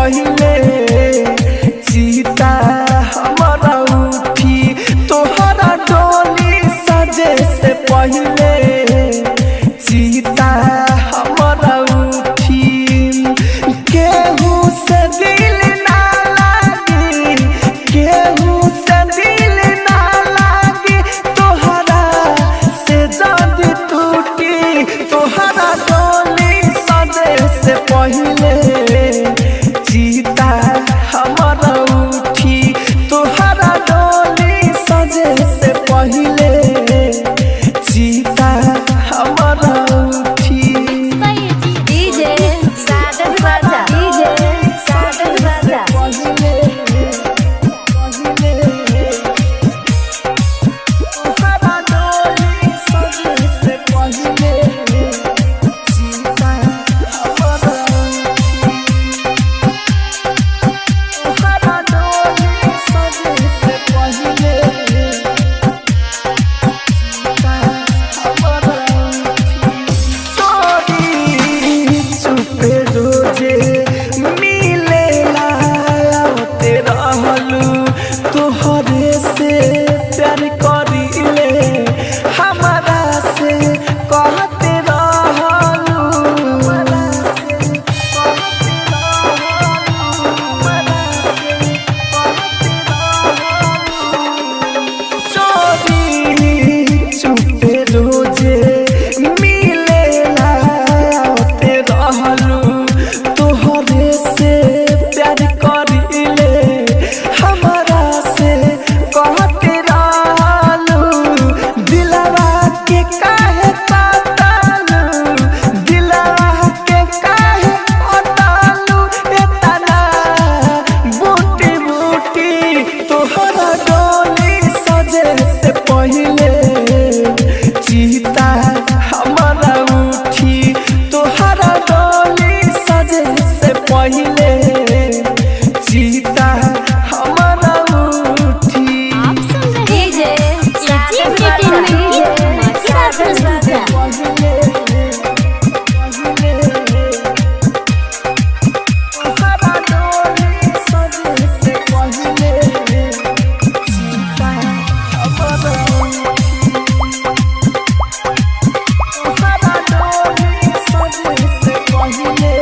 पहले सीता हमारा उठी तोहरा डोली सजे से पहले सीता हमारा उठी केहू से दिल ना लागी केहू से दिल ना लागी तोहरा से जदी टूटी तोहरा डोली सजे से पहले सीता हमारा उठी तोहरा डोली सजे से पहले सीता हमारा उठी डीजे साजन बाजा डीजे साजन बाजा तोहरा डोली सजे से पहले सीता हमारा तोहरा डोली सजे से पहले सीता हमारा चोरी चुपे रोजे मिलेला आवते रहलू तोहरे से प्यार करीले हमारा से कहते रहलू चोरी चुपे रोजे मिलेला आवते रहलू तोहरे से प्यार करीले हमारा से कहते रहलू दिलवा के काहे तातालू दिलवा के काहे पटालू एतना बूटी बूटी तोहरा डोली सजे से पहले सीता हमारा उठी तोहरा डोली सजे से पहले सीता हमारा उठी डीजे साजन बाजा साजन बाजा तोहरा डोली सजे से पहले सीता हमारा तोहरा डोली सजे से पहले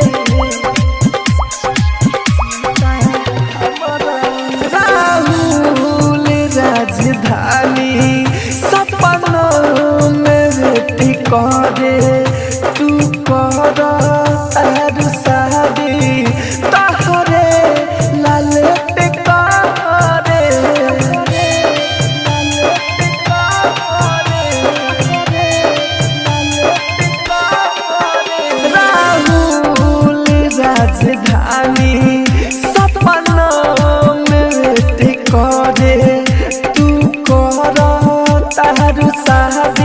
राहुल राजधानी सपनों में रहती करे तू कर तारू शादी तहरे लालट करे राहुल राजधानी सपनों में रहती करे तू कर तारू शादी